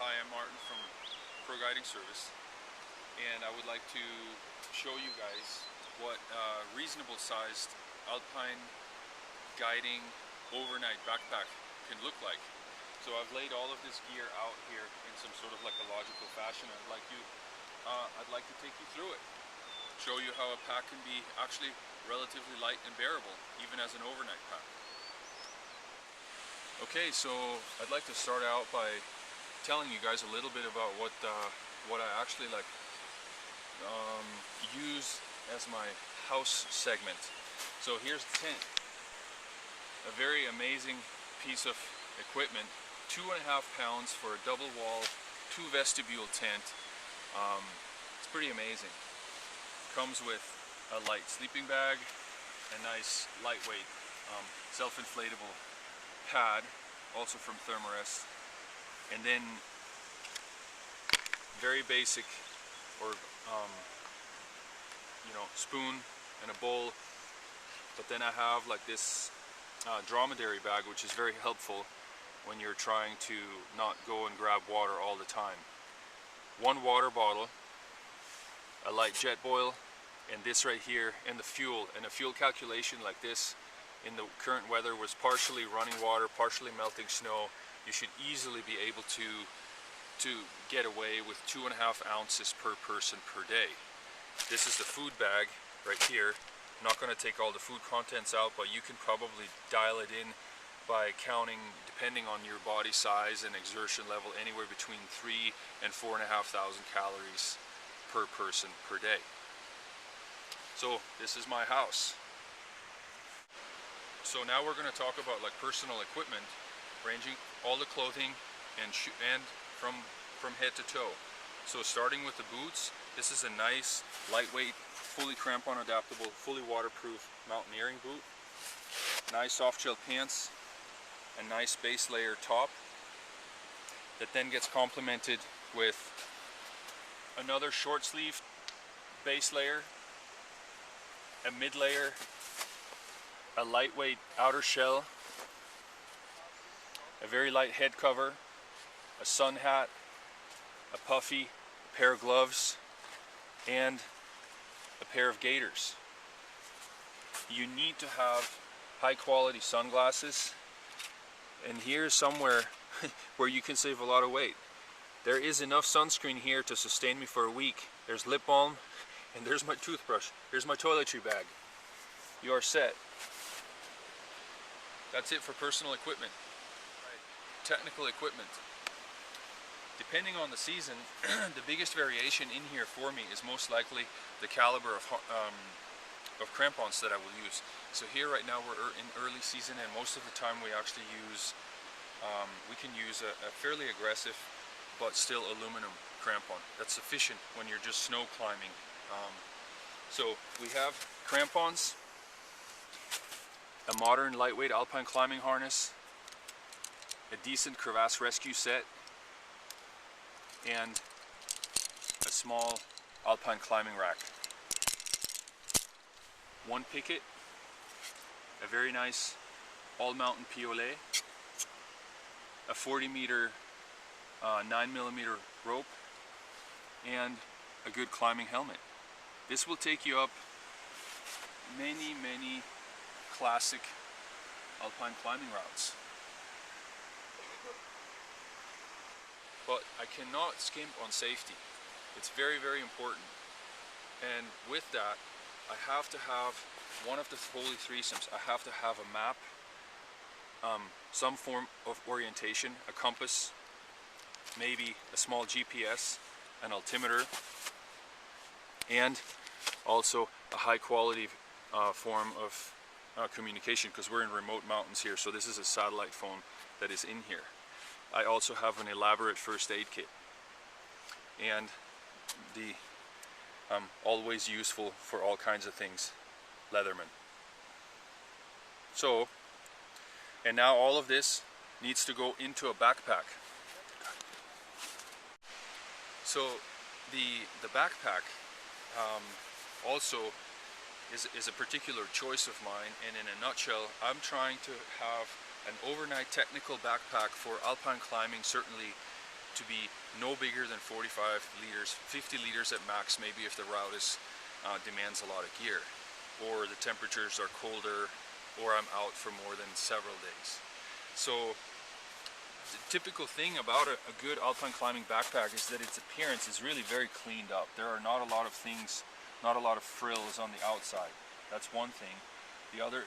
Hi, I'm Martin from Pro Guiding Service, and I would like to show you guys what a reasonable sized alpine guiding overnight backpack can look like. So I've laid all of this gear out here in some sort of like a logical fashion. I'd like to take you through it, show you how a pack can be actually relatively light and bearable, even as an overnight pack. Okay, so I'd like to start out by telling you guys a little bit about what I actually use as my house segment. So here's the tent, a very amazing piece of equipment, 2.5 pounds for a double wall, 2 vestibule tent. It's pretty amazing. Comes with a light sleeping bag, a nice lightweight self-inflatable pad, also from Thermarest, and then very basic spoon and a bowl. But then I have like this dromedary bag, which is very helpful when you're trying to not go and grab water all the time. 1 water bottle, a light Jetboil, and this right here, and the fuel. And a fuel calculation like this in the current weather was partially running water, partially melting snow. You should easily be able to get away with 2.5 ounces per person per day. This is the food bag right here. I'm not going to take all the food contents out, but you can probably dial it in by counting, depending on your body size and exertion level, anywhere between 3,000 and 4,500 calories per person per day. So this is my house. So now we're going to talk about like personal equipment, ranging all the clothing and from head to toe. So starting with the boots, this is a nice, lightweight, fully crampon adaptable, fully waterproof mountaineering boot. Nice soft shell pants, a nice base layer top that then gets complemented with another short sleeve base layer, a mid layer, a lightweight outer shell, a very light head cover, a sun hat, a puffy, a pair of gloves, and a pair of gaiters. You need to have high quality sunglasses, and here's somewhere where you can save a lot of weight. There is enough sunscreen here to sustain me for a week. There's lip balm, and there's my toothbrush. Here's my toiletry bag. You are set. That's it for personal equipment. Technical equipment. Depending on the season, the biggest variation in here for me is most likely the caliber of crampons that I will use. So here right now we're in early season, and most of the time we actually use, we can use a fairly aggressive but still aluminum crampon. That's sufficient when you're just snow climbing. So we have crampons, a modern lightweight alpine climbing harness, a decent crevasse rescue set, and a small alpine climbing rack. 1 picket, a very nice all-mountain piolet, a 40-meter 9mm rope, and a good climbing helmet. This will take you up many classic alpine climbing routes. But I cannot skimp on safety. It's very important. And with that, I have to have one of the holy threesomes. I have to have a map, some form of orientation, a compass, maybe a small GPS, an altimeter, and also a high quality form of communication, because we're in remote mountains here. So this is a satellite phone that is in here. I also have an elaborate first aid kit, and the always useful for all kinds of things, Leatherman. So, and now all of this needs to go into a backpack. So the backpack also is a particular choice of mine, and in a nutshell, I'm trying to have an overnight technical backpack for alpine climbing, certainly to be no bigger than 45 liters, 50 liters at max, maybe if the route demands a lot of gear, or the temperatures are colder, or I'm out for more than several days. So the typical thing about a good alpine climbing backpack is that its appearance is really very cleaned up. There are not a lot of things, not a lot of frills on the outside. That's one thing. The other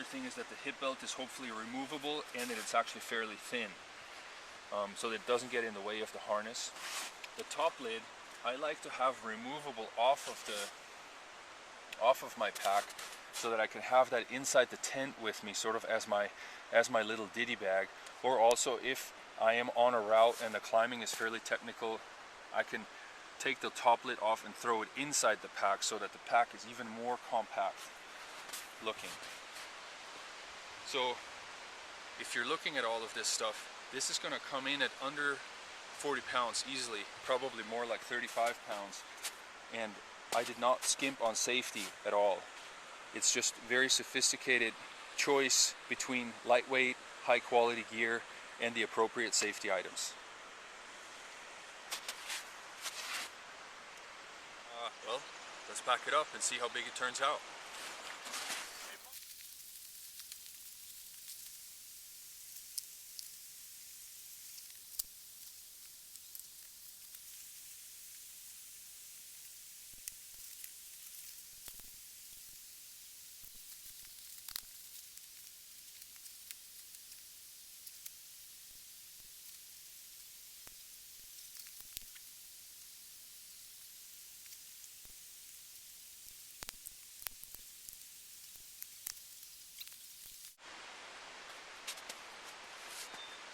thing is that the hip belt is hopefully removable and that it's actually fairly thin, so that it doesn't get in the way of the harness. The top lid, I like to have removable off of my pack, so that I can have that inside the tent with me, sort of as my little ditty bag. Or also, if I am on a route and the climbing is fairly technical, I can take the top lid off and throw it inside the pack, so that the pack is even more compact looking. So if you're looking at all of this stuff, this is going to come in at under 40 pounds easily, probably more like 35 pounds. And I did not skimp on safety at all. It's just very sophisticated choice between lightweight, high quality gear and the appropriate safety items. Well, let's pack it up and see how big it turns out.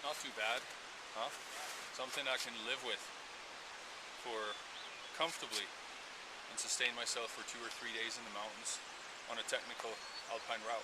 Not too bad, huh? Something I can live with for comfortably and sustain myself for 2 or 3 days in the mountains on a technical alpine route.